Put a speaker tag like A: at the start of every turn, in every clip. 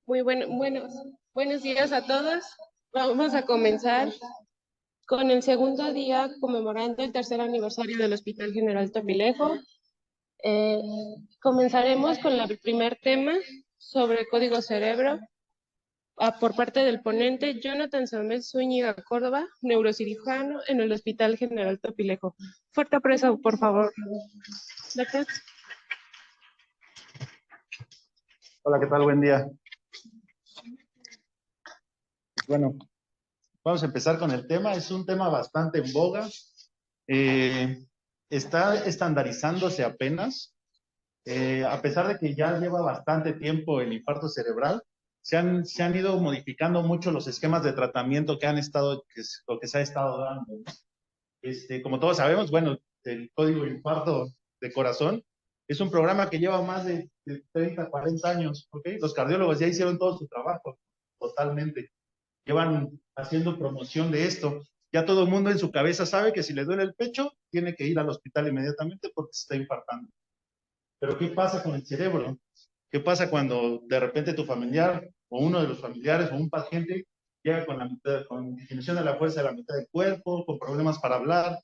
A: Muy buenos días a todos. Vamos a comenzar con el segundo día conmemorando el tercer aniversario del Hospital General Topilejo. Eh, Comenzaremos con el primer tema sobre código cerebro por parte del ponente Jonathan Sámez Zúñiga Córdoba, neurocirujano en el Hospital General Topilejo. Fuerte aplauso, por favor. Doctor.
B: Hola, ¿qué tal? Buen día. Bueno, vamos a empezar con el tema. Es un tema bastante en boga. Está estandarizándose apenas. A pesar de que ya lleva bastante tiempo el infarto cerebral, se han ido modificando mucho los esquemas de tratamiento que se ha estado dando. Como todos sabemos, bueno, el código de infarto de corazón es un programa que lleva más de 30, 40 años, ¿ok? Los cardiólogos ya hicieron todo su trabajo, totalmente. Llevan haciendo promoción de esto. Ya todo el mundo en su cabeza sabe que si le duele el pecho, tiene que ir al hospital inmediatamente porque se está infartando. Pero ¿qué pasa con el cerebro? ¿Qué pasa cuando de repente tu familiar o uno de los familiares o un paciente llega con disminución de la fuerza de la mitad del cuerpo, con problemas para hablar?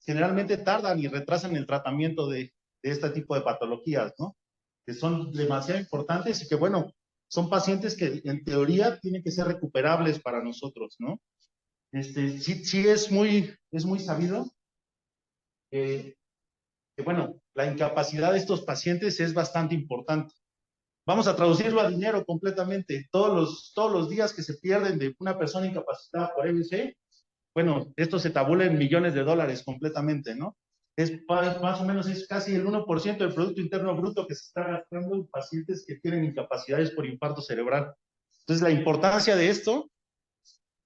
B: Generalmente tardan y retrasan el tratamiento de este tipo de patologías, ¿no? Que son demasiado importantes y que, bueno, son pacientes que en teoría tienen que ser recuperables para nosotros, ¿no? Sí es muy sabido que, bueno, la incapacidad de estos pacientes es bastante importante. Vamos a traducirlo a dinero completamente. Todos los días que se pierden de una persona incapacitada por EBC, bueno, esto se tabula en millones de dólares completamente, ¿no? Más o menos es casi el 1% del Producto Interno Bruto que se está gastando en pacientes que tienen incapacidades por infarto cerebral. Entonces, la importancia de esto,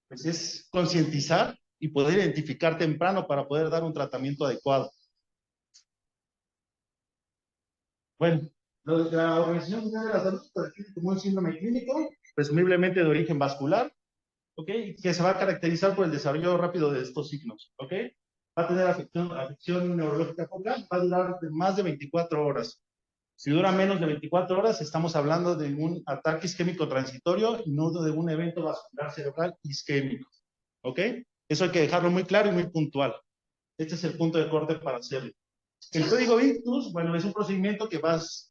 B: pues, es concientizar y poder identificar temprano para poder dar un tratamiento adecuado. Bueno, la Organización Mundial de la Salud lo define como un síndrome clínico, presumiblemente de origen vascular, ¿ok? Que se va a caracterizar por el desarrollo rápido de estos signos, ¿ok? Va a tener afección neurológica focal, va a durar más de 24 horas. Si dura menos de 24 horas, estamos hablando de un ataque isquémico transitorio y no de un evento vascular cerebral isquémico, ¿ok? Eso hay que dejarlo muy claro y muy puntual. Este es el punto de corte para hacerlo. El código ictus, bueno, es un procedimiento que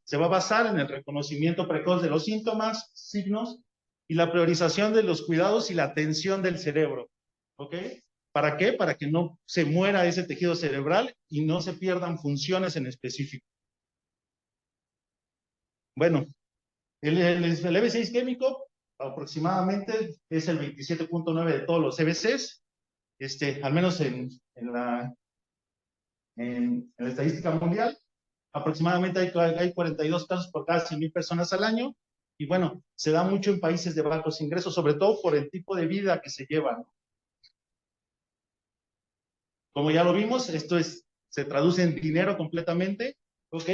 B: se va a basar en el reconocimiento precoz de los síntomas, signos, y la priorización de los cuidados y la atención del cerebro, ¿ok? ¿Para qué? Para que no se muera ese tejido cerebral y no se pierdan funciones en específico. Bueno, el EBC isquémico aproximadamente es el 27.9 de todos los EBCs, al menos en la estadística mundial. Aproximadamente hay 42 casos por cada 100,000 personas al año, y bueno, se da mucho en países de bajos ingresos, sobre todo por el tipo de vida que se lleva, ¿no? Como ya lo vimos, se traduce en dinero completamente, ¿ok?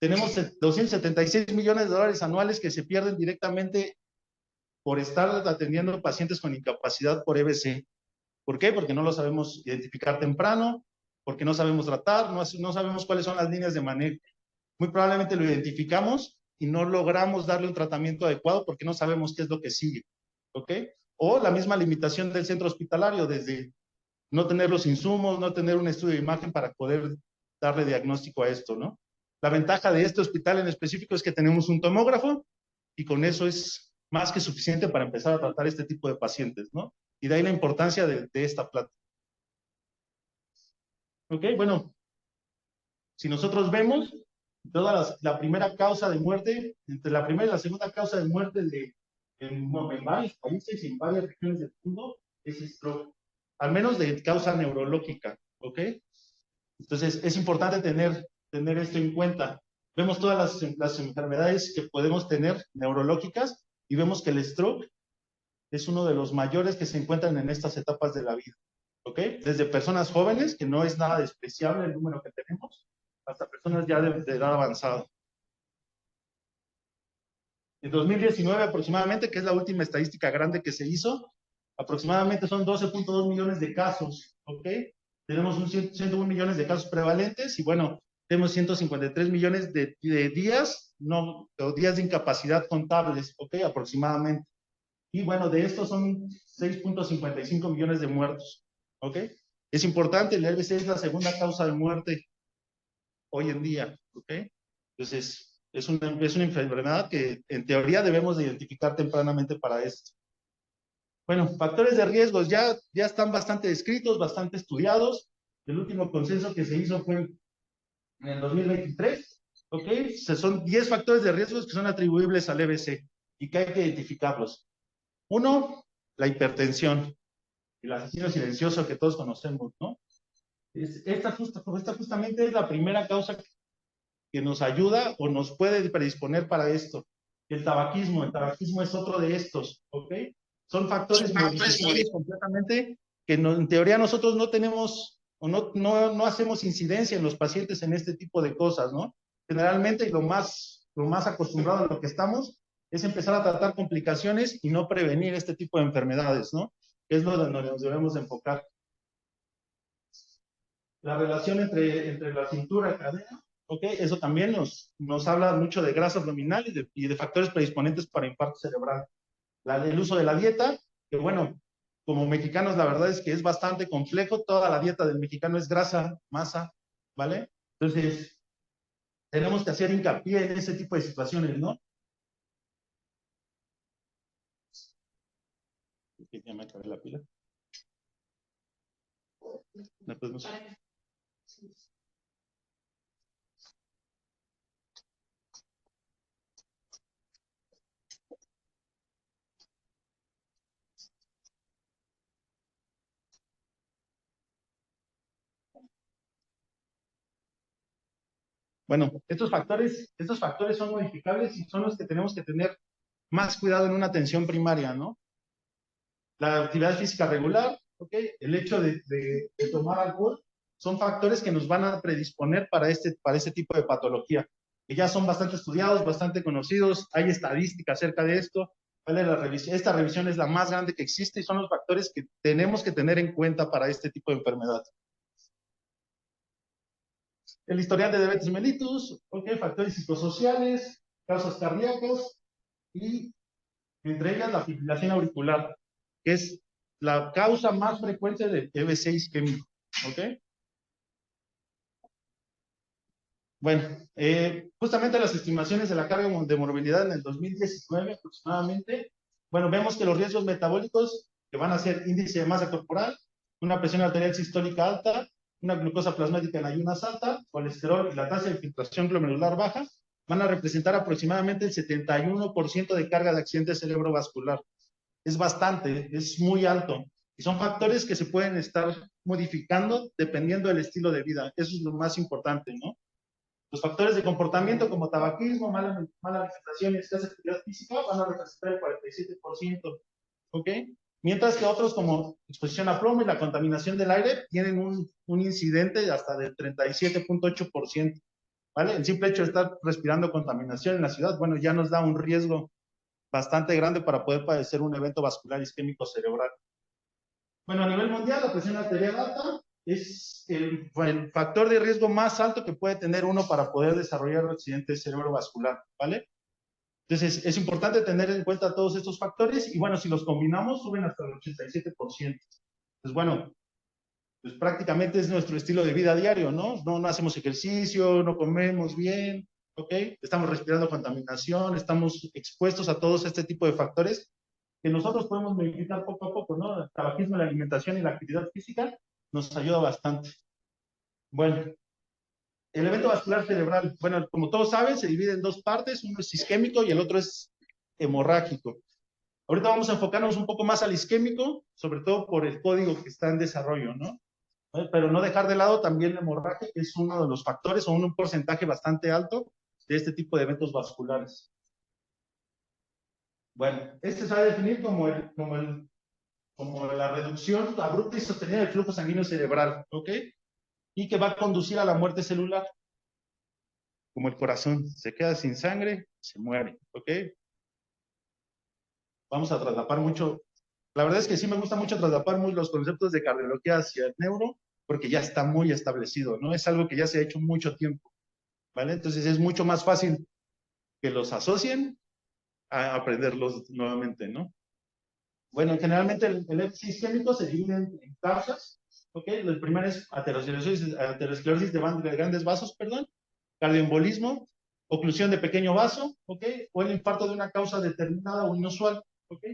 B: Tenemos 276 millones de dólares anuales que se pierden directamente por estar atendiendo pacientes con incapacidad por EBC. ¿Por qué? Porque no lo sabemos identificar temprano, porque no sabemos tratar, no sabemos cuáles son las líneas de manejo. Muy probablemente lo identificamos y no logramos darle un tratamiento adecuado porque no sabemos qué es lo que sigue, ¿ok? O la misma limitación del centro hospitalario, desde no tener los insumos, no tener un estudio de imagen para poder darle diagnóstico a esto, ¿no? La ventaja de este hospital en específico es que tenemos un tomógrafo y con eso es más que suficiente para empezar a tratar este tipo de pacientes, ¿no? Y de ahí la importancia de esta plática. ¿Ok? Bueno, si nosotros vemos, la primera causa de muerte, entre la primera y la segunda causa de muerte en varios países y en varias regiones del mundo, es stroke, al menos de causa neurológica, ¿ok? Entonces, es importante tener esto en cuenta. Vemos todas las enfermedades que podemos tener neurológicas y vemos que el stroke es uno de los mayores que se encuentran en estas etapas de la vida, ¿ok? Desde personas jóvenes, que no es nada despreciable el número que tenemos, hasta personas ya de edad avanzada. En 2019 aproximadamente, que es la última estadística grande que se hizo, aproximadamente son 12.2 millones de casos, ¿ok? Tenemos 101 millones de casos prevalentes y bueno, tenemos 153 millones de días, no, o días de incapacidad contables, ¿ok? Aproximadamente. Y bueno, de estos son 6.55 millones de muertos, ¿ok? Es importante, el RBC es la segunda causa de muerte hoy en día, ¿ok? Entonces, es una enfermedad que en teoría debemos de identificar tempranamente para esto. Bueno, factores de riesgos ya están bastante descritos, bastante estudiados. El último consenso que se hizo fue en el 2023, ¿ok? Son 10 factores de riesgos que son atribuibles al EBC y que hay que identificarlos. Uno, la hipertensión, el asesino silencioso que todos conocemos, ¿no? Esta justamente es la primera causa que nos ayuda o nos puede predisponer para esto. El tabaquismo es otro de estos, ¿ok? Son factores modificables completamente que no, en teoría nosotros no tenemos o no hacemos incidencia en los pacientes en este tipo de cosas, ¿no? Generalmente lo más acostumbrado a lo que estamos es empezar a tratar complicaciones y no prevenir este tipo de enfermedades, ¿no? Es lo donde nos debemos enfocar. La relación entre la cintura y cadera, ¿ok? Eso también nos habla mucho de grasa abdominal y de factores predisponentes para infarto cerebral. El uso de la dieta, que bueno, como mexicanos la verdad es que es bastante complejo, toda la dieta del mexicano es grasa, masa, ¿vale? Entonces, tenemos que hacer hincapié en ese tipo de situaciones, ¿no? Ya me acabé la pila. No. Bueno, estos factores son modificables y son los que tenemos que tener más cuidado en una atención primaria, ¿no? La actividad física regular, ¿ok? El hecho de tomar alcohol, son factores que nos van a predisponer para este tipo de patología, que ya son bastante estudiados, bastante conocidos, hay estadística acerca de esto, ¿vale? Esta revisión es la más grande que existe y son los factores que tenemos que tener en cuenta para este tipo de enfermedad. El historial de diabetes mellitus, ¿ok? Factores psicosociales, causas cardíacas y entre ellas la fibrilación auricular, que es la causa más frecuente de EBC isquémico, ¿ok? Bueno, justamente las estimaciones de la carga de morbilidad en el 2019 aproximadamente, bueno, vemos que los riesgos metabólicos, que van a ser índice de masa corporal, una presión arterial sistólica alta, una glucosa plasmática en ayunas alta, colesterol y la tasa de filtración glomerular baja, van a representar aproximadamente el 71% de carga de accidente cerebrovascular. Es bastante, es muy alto. Y son factores que se pueden estar modificando dependiendo del estilo de vida. Eso es lo más importante, ¿no? Los factores de comportamiento como tabaquismo, mala alimentación y escasa actividad física van a representar el 47%, ¿ok? Mientras que otros como exposición a plomo y la contaminación del aire tienen un incidente hasta del 37.8%, ¿vale? El simple hecho de estar respirando contaminación en la ciudad, bueno, ya nos da un riesgo bastante grande para poder padecer un evento vascular isquémico cerebral. Bueno, a nivel mundial, la presión arterial alta es el factor de riesgo más alto que puede tener uno para poder desarrollar un accidente cerebrovascular, ¿vale? Entonces, es importante tener en cuenta todos estos factores y bueno, si los combinamos, suben hasta el 87%. Pues bueno, pues prácticamente es nuestro estilo de vida diario, ¿no? No hacemos ejercicio, no comemos bien, ¿ok? Estamos respirando contaminación, estamos expuestos a todos este tipo de factores que nosotros podemos modificar poco a poco, ¿no? El tabaquismo, la alimentación y la actividad física nos ayuda bastante. Bueno, el evento vascular cerebral, bueno, como todos saben, se divide en dos partes, uno es isquémico y el otro es hemorrágico. Ahorita vamos a enfocarnos un poco más al isquémico, sobre todo por el código que está en desarrollo, ¿no? Pero no dejar de lado también la hemorragia, que es uno de los factores o un porcentaje bastante alto de este tipo de eventos vasculares. Bueno, este se va a definir como la reducción abrupta y sostenida del flujo sanguíneo cerebral, ¿ok? Y que va a conducir a la muerte celular, como el corazón. Se queda sin sangre, se muere, ¿ok? Vamos a traslapar mucho. La verdad es que sí me gusta mucho traslapar los conceptos de cardiología hacia el neuro, porque ya está muy establecido, ¿no? Es algo que ya se ha hecho mucho tiempo, ¿vale? Entonces es mucho más fácil que los asocien a aprenderlos nuevamente, ¿no? Bueno, generalmente el éxito isquémico se divide en causas, ¿ok? El primero es aterosclerosis de grandes vasos, perdón, cardioembolismo, oclusión de pequeño vaso, ¿ok? O el infarto de una causa determinada o inusual, ¿ok?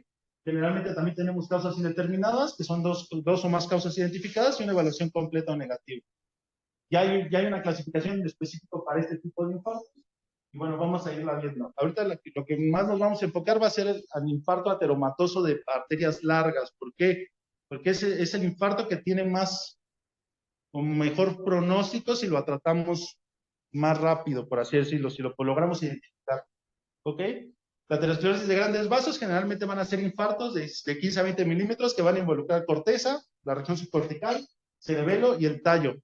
B: Generalmente también tenemos causas indeterminadas, que son dos o más causas identificadas y una evaluación completa o negativa. Ya hay una clasificación específica para este tipo de infartos. Y bueno, vamos a irla viendo. Ahorita lo que más nos vamos a enfocar va a ser el infarto ateromatoso de arterias largas. ¿Por qué? Porque es el infarto que tiene más o mejor pronóstico si lo tratamos más rápido, por así decirlo, si lo logramos identificar. ¿Ok? La aterosclerosis de grandes vasos generalmente van a ser infartos de 15 a 20 milímetros que van a involucrar corteza, la región subcortical, cerebelo y el tallo.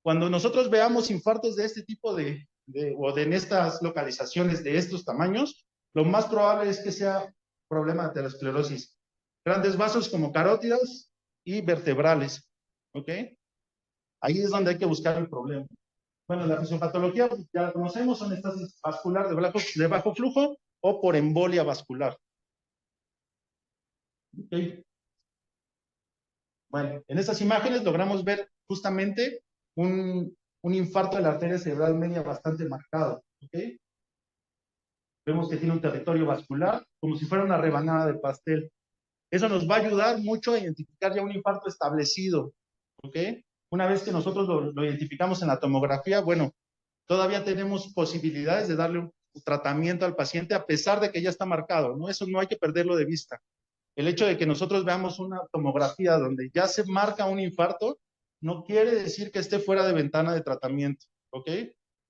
B: Cuando nosotros veamos infartos de este tipo o de en estas localizaciones de estos tamaños, lo más probable es que sea problema de aterosclerosis. Grandes vasos como carótidas y vertebrales. ¿Ok? Ahí es donde hay que buscar el problema. Bueno, la fisiopatología ya la conocemos, son estasis vascular de bajo flujo o por embolia vascular. ¿Ok? Bueno, en estas imágenes logramos ver justamente un infarto de la arteria cerebral media bastante marcado. ¿Ok? Vemos que tiene un territorio vascular como si fuera una rebanada de pastel. Eso nos va a ayudar mucho a identificar ya un infarto establecido. ¿Ok? Una vez que nosotros lo identificamos en la tomografía, bueno, todavía tenemos posibilidades de darle un tratamiento al paciente a pesar de que ya está marcado, ¿no? Eso no hay que perderlo de vista. El hecho de que nosotros veamos una tomografía donde ya se marca un infarto no quiere decir que esté fuera de ventana de tratamiento, ¿ok?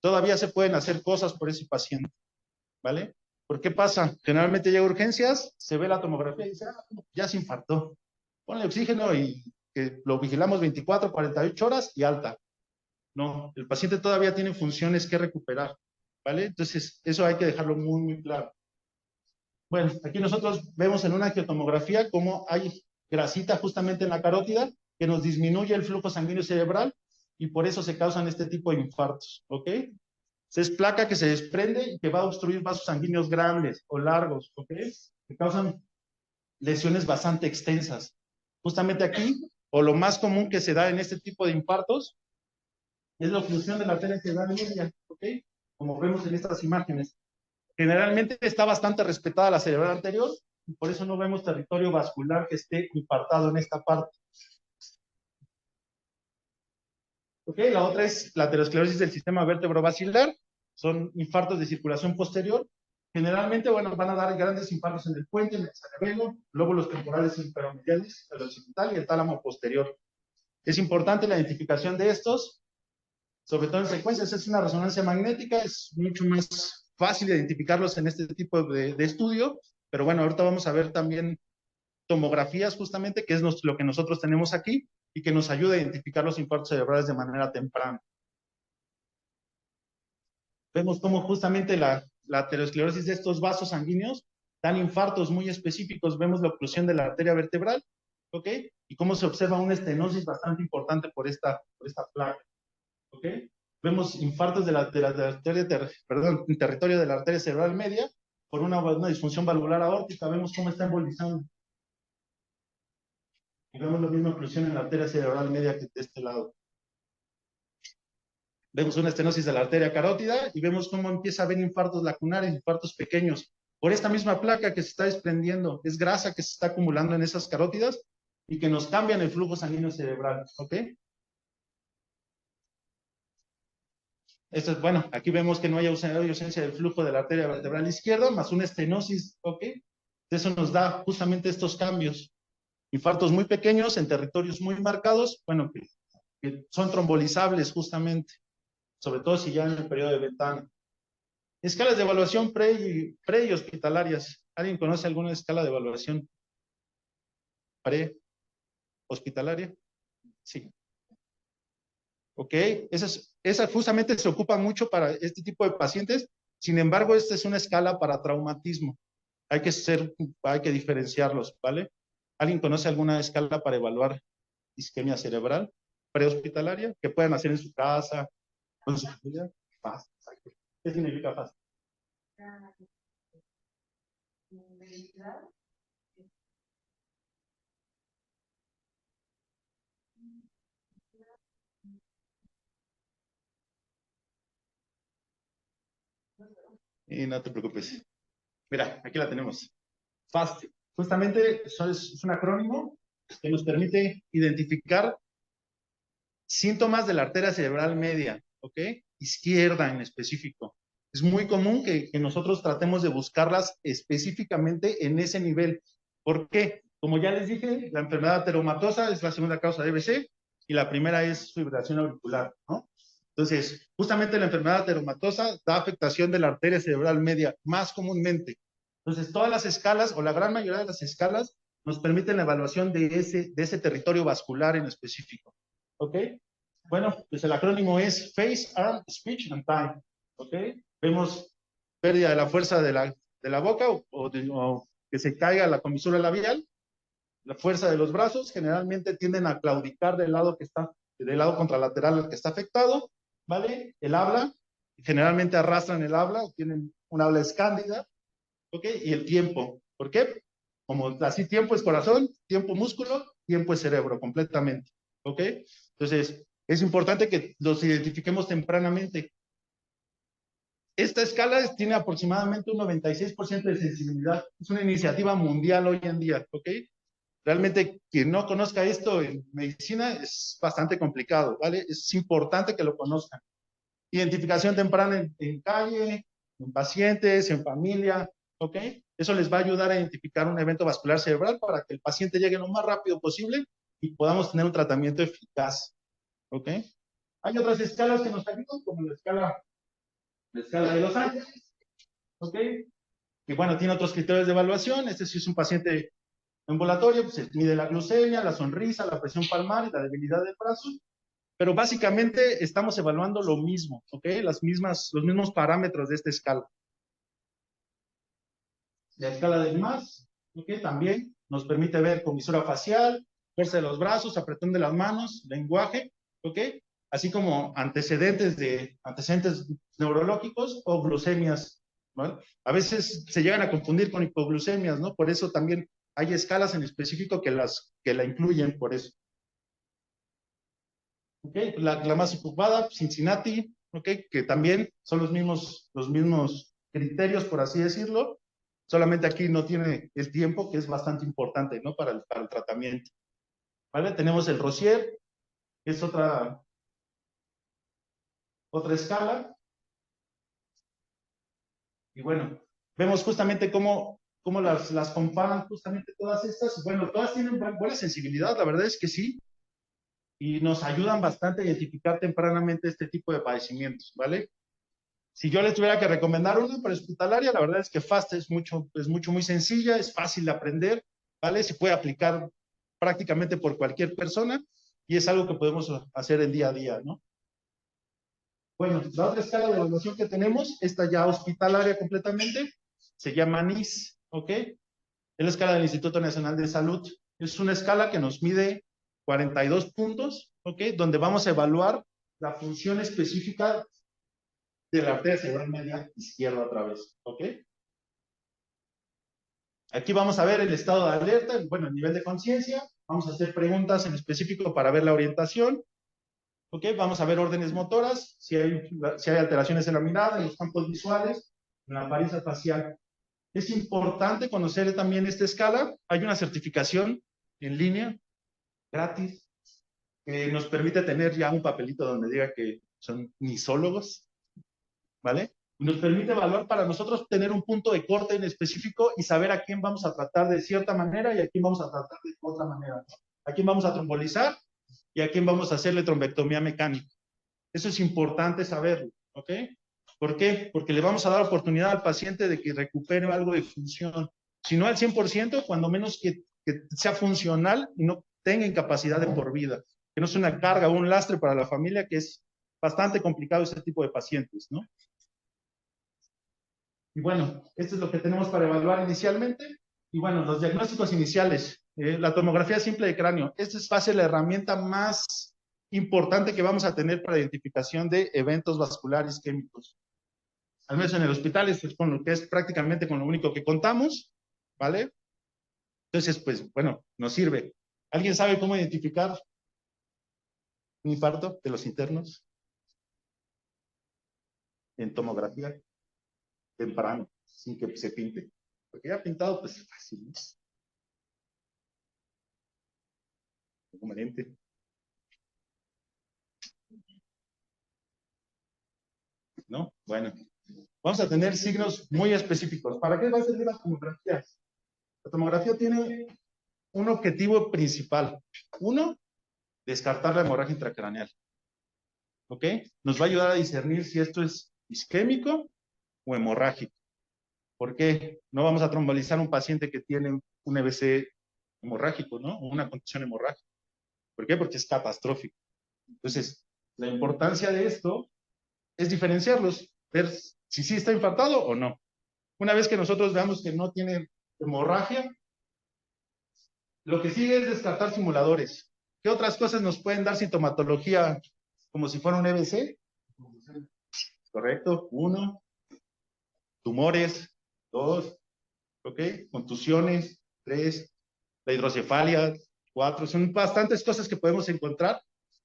B: Todavía se pueden hacer cosas por ese paciente, ¿vale? ¿Por qué pasa? Generalmente llega a urgencias, se ve la tomografía y dice, ya se infartó. Ponle oxígeno y que lo vigilamos 24, 48 horas y alta. No, el paciente todavía tiene funciones que recuperar, ¿vale? Entonces, eso hay que dejarlo muy, muy claro. Bueno, aquí nosotros vemos en una angiotomografía cómo hay grasita justamente en la carótida que nos disminuye el flujo sanguíneo cerebral y por eso se causan este tipo de infartos, ¿ok? Es placa que se desprende y que va a obstruir vasos sanguíneos grandes o largos, ¿ok? Que causan lesiones bastante extensas. Justamente aquí, o lo más común que se da en este tipo de infartos, es la oclusión de la arteria cerebral media, ¿ok? Como vemos en estas imágenes. Generalmente está bastante respetada la cerebral anterior y por eso no vemos territorio vascular que esté infartado en esta parte. ¿Ok? La otra es la aterosclerosis del sistema vértebro-basilar. Son infartos de circulación posterior. Generalmente, bueno, van a dar grandes infartos en el puente, en el cerebelo, lóbulos temporales intermediales, el occipital y el tálamo posterior. Es importante la identificación de estos, sobre todo en secuencias. Es una resonancia magnética, es mucho más fácil identificarlos en este tipo de estudio, pero bueno, ahorita vamos a ver también tomografías justamente, que es lo que nosotros tenemos aquí y que nos ayuda a identificar los infartos cerebrales de manera temprana. Vemos cómo justamente la aterosclerosis de estos vasos sanguíneos dan infartos muy específicos. Vemos la oclusión de la arteria vertebral, ¿ok? Y cómo se observa una estenosis bastante importante por esta placa, ¿ok? Vemos infartos de la arteria, perdón, en territorio de la arteria cerebral media por una disfunción valvular aórtica. Vemos cómo está embolizando. Y vemos la misma oclusión en la arteria cerebral media que de este lado. Vemos una estenosis de la arteria carótida y vemos cómo empieza a haber infartos lacunares, infartos pequeños, por esta misma placa que se está desprendiendo. Es grasa que se está acumulando en esas carótidas y que nos cambian el flujo sanguíneo cerebral, ¿ok? Esto es, bueno, aquí vemos que no hay ausencia del flujo de la arteria vertebral izquierda, más una estenosis, ¿ok? Eso nos da justamente estos cambios. Infartos muy pequeños en territorios muy marcados, bueno, que son trombolizables justamente, sobre todo si ya en el periodo de ventana. Escalas de evaluación pre y hospitalarias. ¿Alguien conoce alguna escala de evaluación pre-hospitalaria? Sí. Ok, esa justamente se ocupa mucho para este tipo de pacientes. Sin embargo, esta es una escala para traumatismo. Hay que diferenciarlos, ¿vale? ¿Alguien conoce alguna escala para evaluar isquemia cerebral prehospitalaria que puedan hacer en su casa, con su familia? FAST. ¿Qué significa FAST? Y no te preocupes. Mira, aquí la tenemos. FAST. Justamente eso es un acrónimo que nos permite identificar síntomas de la arteria cerebral media, ¿ok? Izquierda en específico. Es muy común que nosotros tratemos de buscarlas específicamente en ese nivel. ¿Por qué? Como ya les dije, la enfermedad ateromatosa es la segunda causa de EBC y la primera es fibrilación auricular, ¿no? Entonces, justamente la enfermedad ateromatosa da afectación de la arteria cerebral media más comúnmente. Entonces, todas las escalas o la gran mayoría de las escalas nos permiten la evaluación de ese territorio vascular en específico. ¿Ok? Bueno, pues el acrónimo es Face, Arm, Speech and Time. ¿Ok? Vemos pérdida de la fuerza de la boca o que se caiga la comisura labial. La fuerza de los brazos generalmente tienden a claudicar del lado contralateral al que está afectado. ¿Vale? El habla, generalmente arrastran el habla, tienen un habla escándida. ¿Ok? Y el tiempo. ¿Por qué? Como así tiempo es corazón, tiempo músculo, tiempo es cerebro, completamente. ¿Ok? Entonces, es importante que los identifiquemos tempranamente. Esta escala tiene aproximadamente un 96% de sensibilidad. Es una iniciativa mundial hoy en día, ¿ok? Realmente, quien no conozca esto en medicina es bastante complicado, ¿vale? Es importante que lo conozcan. Identificación temprana en calle, en pacientes, en familia, ¿ok? Eso les va a ayudar a identificar un evento vascular cerebral para que el paciente llegue lo más rápido posible y podamos tener un tratamiento eficaz, ¿ok? Hay otras escalas que nos ayudan, como la escala de Los Ángeles, ¿ok? Que bueno, tiene otros criterios de evaluación. Este sí es un paciente ambulatorio, pues se mide la glucemia, la sonrisa, la presión palmar y la debilidad del brazo. Pero básicamente estamos evaluando lo mismo, ¿ok? Los mismos parámetros de esta escala. La escala del MAS, ¿ok? También nos permite ver comisura facial, fuerza de los brazos, apretón de las manos, lenguaje, ¿ok? Así como antecedentes neurológicos o glucemias, ¿no? A veces se llegan a confundir con hipoglucemias, ¿no? Por eso también hay escalas en específico que la incluyen por eso. ¿Ok? La más ocupada, Cincinnati, ¿ok? Que también son los mismos criterios, por así decirlo. Solamente aquí no tiene el tiempo, que es bastante importante, ¿no? Para el tratamiento. ¿Vale? Tenemos el Rosier, que es otra escala. Y bueno, vemos justamente cómo las comparan justamente todas estas. Bueno, todas tienen buena sensibilidad, la verdad es que sí. Y nos ayudan bastante a identificar tempranamente este tipo de padecimientos, ¿vale? Si yo les tuviera que recomendar una prehospitalaria, la verdad es que FAST es muy sencilla, es fácil de aprender, ¿vale? Se puede aplicar prácticamente por cualquier persona y es algo que podemos hacer el día a día, ¿no? Bueno, la otra escala de evaluación que tenemos, esta ya hospitalaria completamente, se llama NIS, ¿ok? Es la escala del Instituto Nacional de Salud. Es una escala que nos mide 42 puntos, ¿ok? Donde vamos a evaluar la función específica de la arteria cerebral media izquierda otra vez, ¿ok? Aquí vamos a ver el estado de alerta, bueno, el nivel de conciencia, vamos a hacer preguntas en específico para ver la orientación, ¿ok? Vamos a ver órdenes motoras, si hay alteraciones en la mirada, en los campos visuales, en la apariencia facial. Es importante conocer también esta escala, hay una certificación en línea, gratis, que nos permite tener ya un papelito donde diga que son nisólogos, ¿vale? Nos permite evaluar para nosotros tener un punto de corte en específico y saber a quién vamos a tratar de cierta manera y a quién vamos a tratar de otra manera. A quién vamos a trombolizar y a quién vamos a hacerle trombectomía mecánica. Eso es importante saberlo, ¿ok? ¿Por qué? Porque le vamos a dar oportunidad al paciente de que recupere algo de función. Si no al 100%, cuando menos que sea funcional y no tenga incapacidad de por vida, que no sea una carga o un lastre para la familia, que es bastante complicado ese tipo de pacientes, ¿no? Y bueno, esto es lo que tenemos para evaluar inicialmente. Y bueno, los diagnósticos iniciales, la tomografía simple de cráneo, esta es fácil la herramienta más importante que vamos a tener para identificación de eventos vasculares isquémicos. Al menos en el hospital es con lo que es prácticamente con lo único que contamos, ¿vale? Entonces, pues, bueno, nos sirve. ¿Alguien sabe cómo identificar un infarto de los internos? En tomografía, temprano, sin que se pinte. Porque ya pintado, pues es fácil, ¿no? Conveniente. ¿No? Bueno, vamos a tener signos muy específicos. ¿Para qué va a servir la tomografía? La tomografía tiene un objetivo principal. Uno, descartar la hemorragia intracraneal. ¿Ok? Nos va a ayudar a discernir si esto es isquémico o hemorrágico. ¿Por qué? No vamos a trombolizar a un paciente que tiene un EBC hemorrágico, ¿no? O una condición hemorrágica. ¿Por qué? Porque es catastrófico. Entonces, la importancia de esto es diferenciarlos, ver si sí está infartado o no. Una vez que nosotros veamos que no tiene hemorragia, lo que sigue es descartar simuladores. ¿Qué otras cosas nos pueden dar sintomatología como si fuera un EBC? Correcto, 1, tumores, 2, ¿ok? Contusiones, 3, la hidrocefalia, 4. Son bastantes cosas que podemos encontrar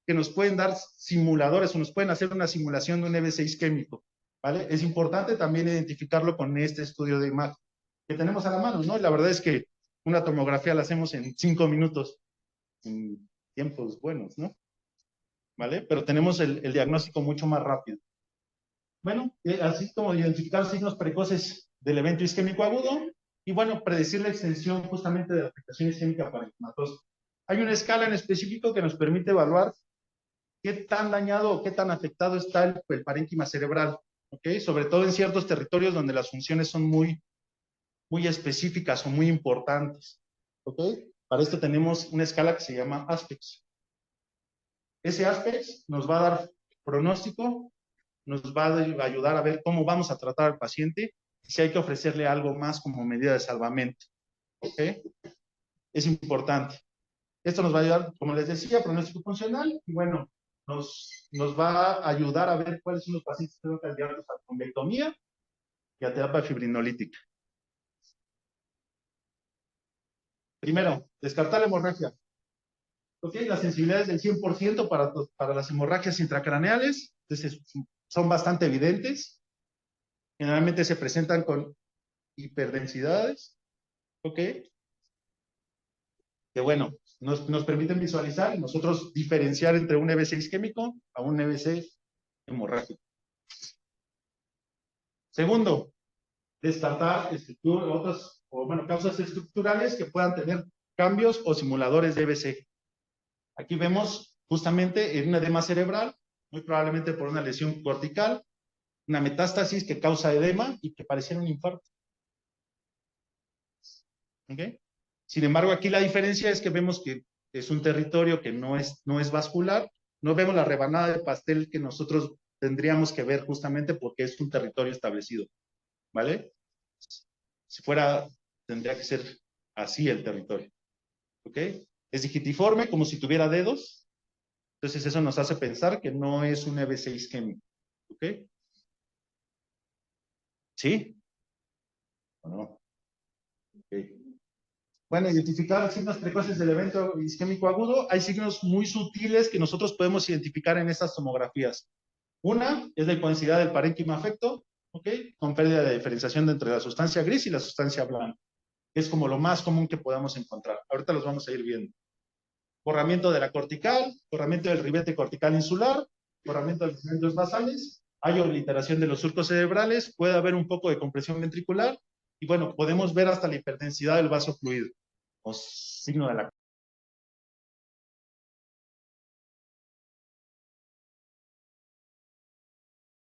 B: que nos pueden dar simuladores o nos pueden hacer una simulación de un EBC isquémico, ¿vale? Es importante también identificarlo con este estudio de imagen que tenemos a la mano, ¿no? La verdad es que una tomografía la hacemos en 5 minutos, en tiempos buenos, ¿no? ¿Vale? Pero tenemos el diagnóstico mucho más rápido. Bueno, así como identificar signos precoces del evento isquémico agudo y bueno, predecir la extensión justamente de la afectación isquémica parenquimatosa. Hay una escala en específico que nos permite evaluar qué tan dañado o qué tan afectado está el parénquima cerebral, ¿ok? Sobre todo en ciertos territorios donde las funciones son muy específicas o muy importantes, ¿ok? Para esto tenemos una escala que se llama ASPEX. Ese ASPEX nos va a dar pronóstico, nos va a ayudar a ver cómo vamos a tratar al paciente y si hay que ofrecerle algo más como medida de salvamento, ¿ok? Es importante. Esto nos va a ayudar, como les decía, pronóstico funcional y bueno, nos va a ayudar a ver cuáles son los pacientes que son candidatos a trombectomía y a terapia fibrinolítica. Primero, descartar la hemorragia. Ok, las sensibilidades del 100% para las hemorragias intracraneales, entonces son bastante evidentes. Generalmente se presentan con hiperdensidades, ok, que bueno, nos permiten visualizar y nosotros diferenciar entre un EBC isquémico a un EBC hemorrágico. Segundo, descartar otras, o bueno, causas estructurales que puedan tener cambios o simuladores de EBC. Aquí vemos justamente en un edema cerebral, muy probablemente por una lesión cortical, una metástasis que causa edema y que pareciera un infarto. ¿Okay? Sin embargo, aquí la diferencia es que vemos que es un territorio que no es vascular, no vemos la rebanada de pastel que nosotros tendríamos que ver justamente porque es un territorio establecido, ¿vale? Si fuera, tendría que ser así el territorio, ¿ok? Es digitiforme, como si tuviera dedos, entonces eso nos hace pensar que no es un EBC isquémico, ¿ok? ¿Sí? ¿O no? Ok. Bueno, identificar signos precoces del evento isquémico agudo. Hay signos muy sutiles que nosotros podemos identificar en estas tomografías. Una es la hipodensidad del parénquima afecto, ¿ok? Con pérdida de diferenciación entre la sustancia gris y la sustancia blanca. Es como lo más común que podamos encontrar. Ahorita los vamos a ir viendo. Borramiento de la cortical, borramiento del ribete cortical insular, borramiento de los segmentos basales, hay obliteración de los surcos cerebrales, puede haber un poco de compresión ventricular y bueno, podemos ver hasta la hiperdensidad del vaso fluido o signo de la